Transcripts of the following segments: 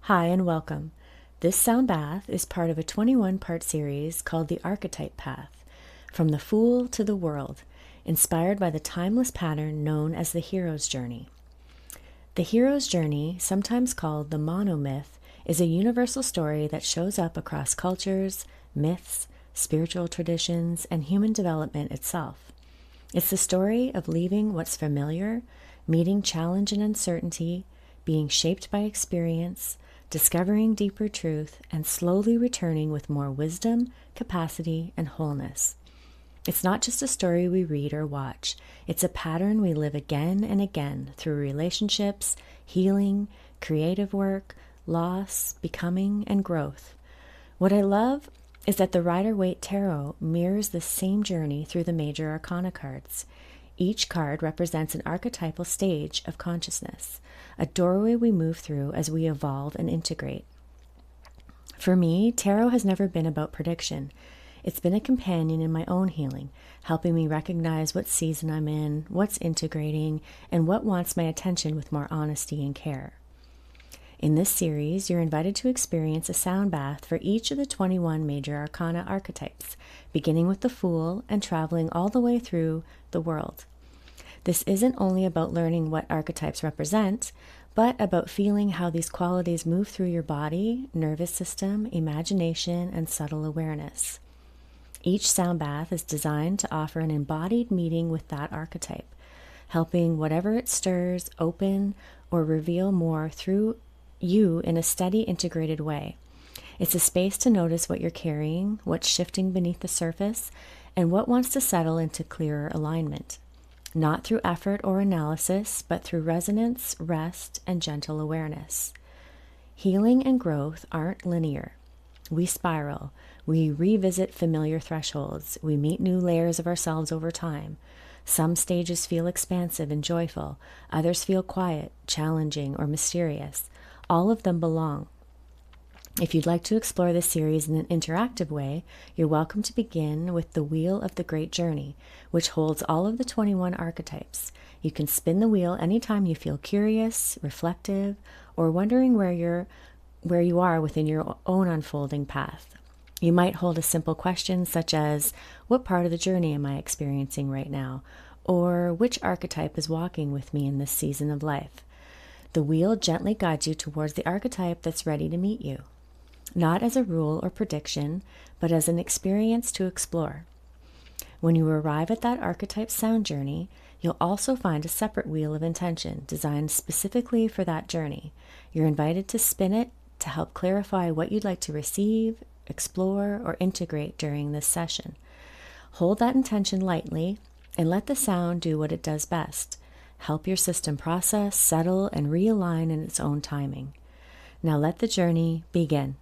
Hi and welcome. This sound bath is part of a 21-part series called the Archetype Path, From the Fool to the World, inspired by the timeless pattern known as the hero's journey. The hero's journey, sometimes called the monomyth, is a universal story that shows up across cultures, myths, spiritual traditions, and human development itself. It's the story of leaving what's familiar, meeting challenge and uncertainty, being shaped by experience, discovering deeper truth, and slowly returning with more wisdom, capacity, and wholeness. It's not just a story we read or watch. It's a pattern we live again and again through relationships, healing, creative work, loss, becoming, and growth. What I love is that the Rider-Waite Tarot mirrors the same journey through the major Arcana cards. Each card represents an archetypal stage of consciousness, a doorway we move through as we evolve and integrate. For me, tarot has never been about prediction. It's been a companion in my own healing, helping me recognize what season I'm in, what's integrating, and what wants my attention with more honesty and care. In this series, you're invited to experience a sound bath for each of the 21 major Arcana archetypes, beginning with the Fool and traveling all the way through the world. This isn't only about learning what archetypes represent, but about feeling how these qualities move through your body, nervous system, imagination, and subtle awareness. Each sound bath is designed to offer an embodied meeting with that archetype, helping whatever it stirs open or reveal more through you in a steady, integrated way. It's a space to notice what you're carrying, what's shifting beneath the surface, and what wants to settle into clearer alignment. Not through effort or analysis, but through resonance, rest, and gentle awareness. Healing and growth aren't linear. We spiral. We revisit familiar thresholds. We meet new layers of ourselves over time. Some stages feel expansive and joyful. Others feel quiet, challenging, or mysterious. All of them belong. If you'd like to explore this series in an interactive way, you're welcome to begin with the Wheel of the Great Journey, which holds all of the 21 archetypes. You can spin the wheel anytime you feel curious, reflective, or wondering where you are within your own unfolding path. You might hold a simple question such as, what part of the journey am I experiencing right now? Or which archetype is walking with me in this season of life? The wheel gently guides you towards the archetype that's ready to meet you, not as a rule or prediction, but as an experience to explore. When you arrive at that archetype sound journey, you'll also find a separate wheel of intention designed specifically for that journey. You're invited to spin it to help clarify what you'd like to receive, explore, or integrate during this session. Hold that intention lightly and let the sound do what it does best. Help your system process, settle, and realign in its own timing. Now let the journey begin.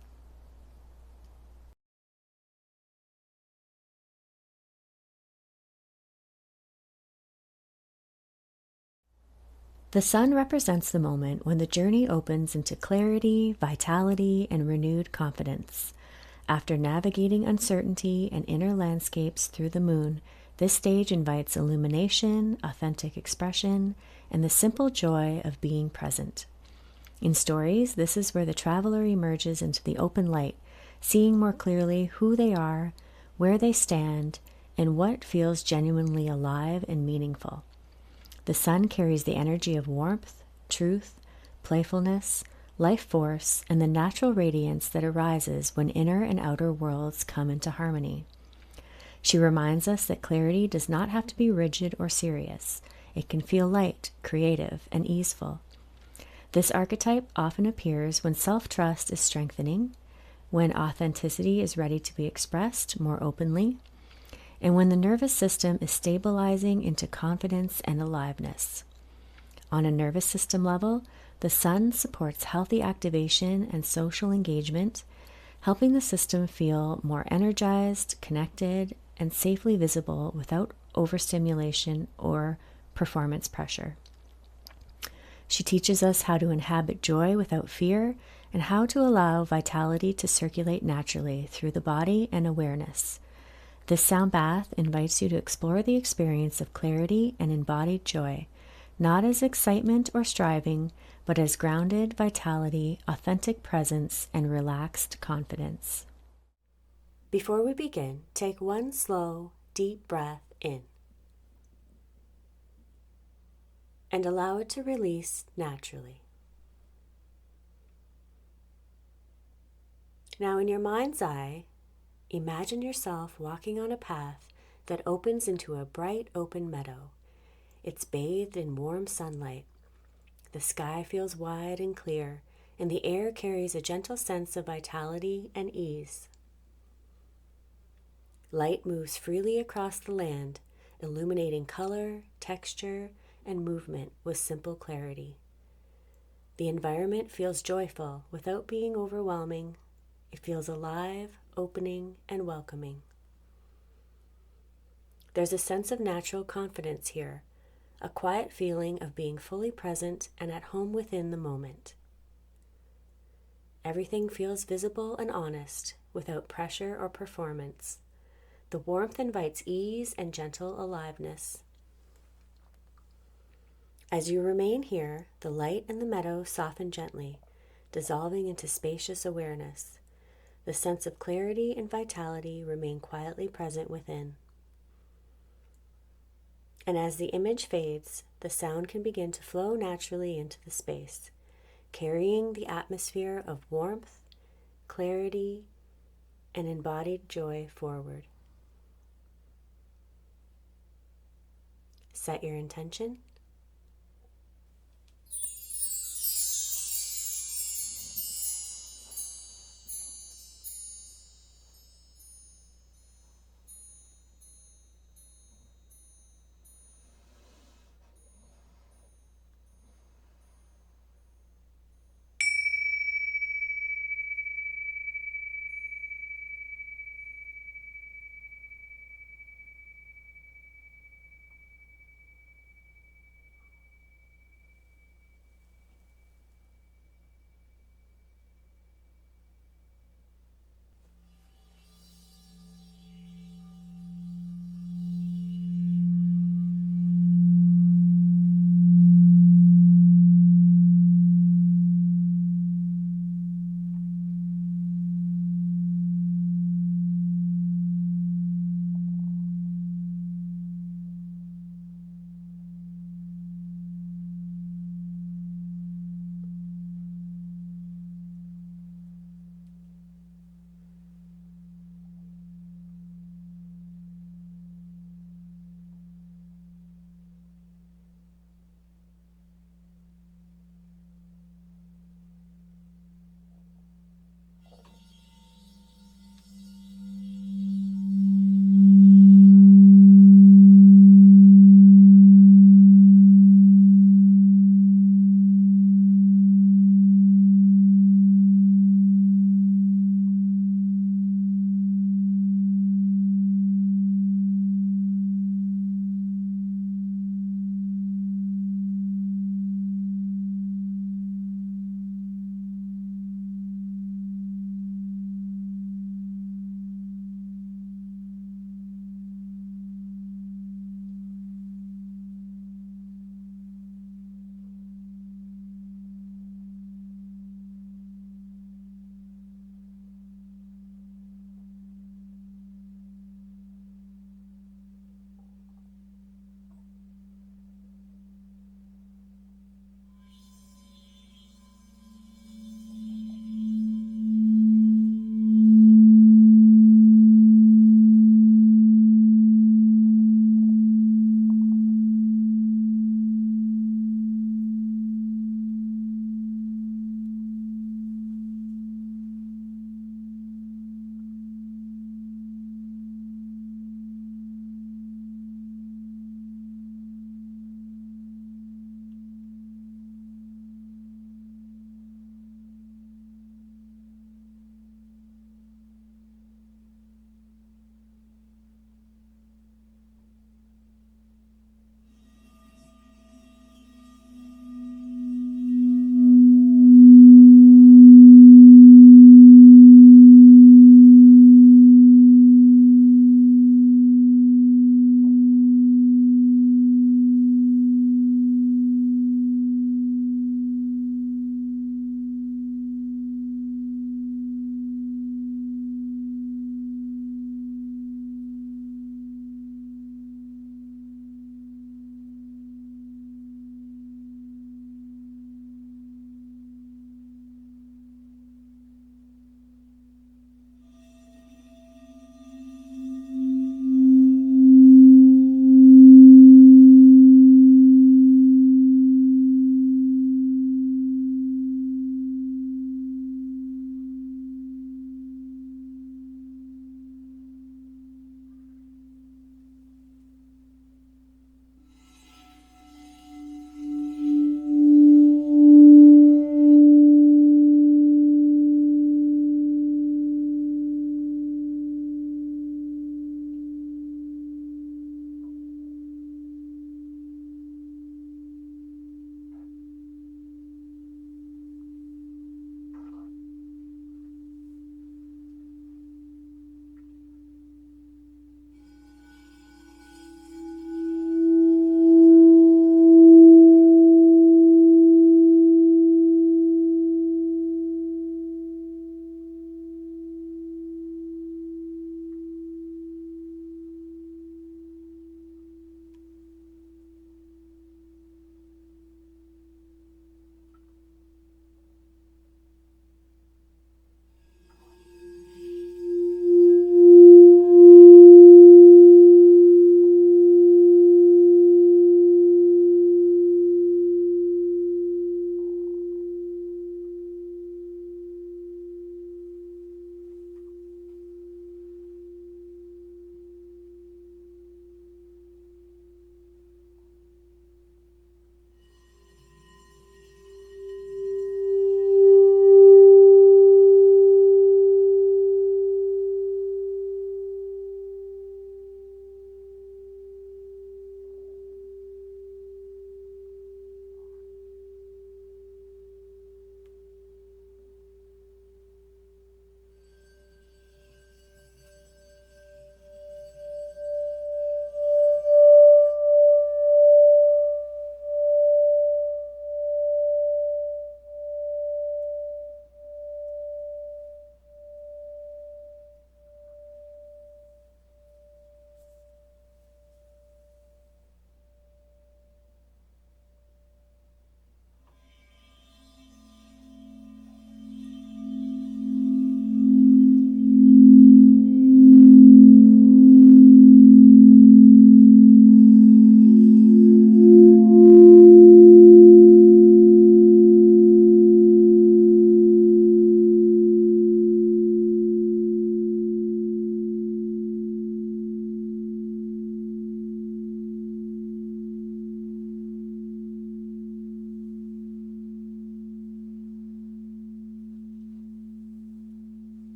The sun represents the moment when the journey opens into clarity, vitality, and renewed confidence. After navigating uncertainty and inner landscapes through the moon, this stage invites illumination, authentic expression, and the simple joy of being present. In stories, this is where the traveler emerges into the open light, seeing more clearly who they are, where they stand, and what feels genuinely alive and meaningful. The sun carries the energy of warmth, truth, playfulness, life force, and the natural radiance that arises when inner and outer worlds come into harmony. She reminds us that clarity does not have to be rigid or serious. It can feel light, creative, and easeful. This archetype often appears when self-trust is strengthening, when authenticity is ready to be expressed more openly, and when the nervous system is stabilizing into confidence and aliveness. On a nervous system level, the sun supports healthy activation and social engagement, helping the system feel more energized, connected, and safely visible without overstimulation or performance pressure. She teaches us how to inhabit joy without fear and how to allow vitality to circulate naturally through the body and awareness. This sound bath invites you to explore the experience of clarity and embodied joy, not as excitement or striving, but as grounded vitality, authentic presence, and relaxed confidence. Before we begin, take one slow, deep breath in and allow it to release naturally. Now, in your mind's eye, imagine yourself walking on a path that opens into a bright open meadow. It's bathed in warm sunlight. The sky feels wide and clear, and the air carries a gentle sense of vitality and ease. Light moves freely across the land, illuminating color, texture, and movement with simple clarity. The environment feels joyful without being overwhelming. It feels alive, opening, and welcoming. There's a sense of natural confidence here, a quiet feeling of being fully present and at home within the moment. Everything feels visible and honest, without pressure or performance. The warmth invites ease and gentle aliveness. As you remain here, the light and the meadow soften gently, dissolving into spacious awareness. The sense of clarity and vitality remain quietly present within. And as the image fades, the sound can begin to flow naturally into the space, carrying the atmosphere of warmth, clarity, and embodied joy forward. Set your intention.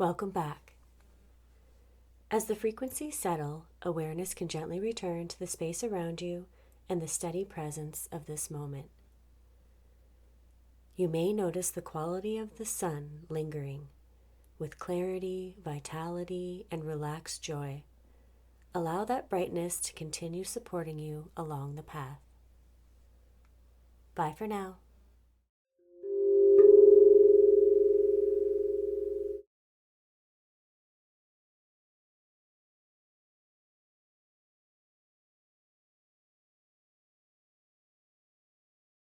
Welcome back. As the frequencies settle, awareness can gently return to the space around you and the steady presence of this moment. You may notice the quality of the sun lingering, with clarity, vitality, and relaxed joy. Allow that brightness to continue supporting you along the path. Bye for now.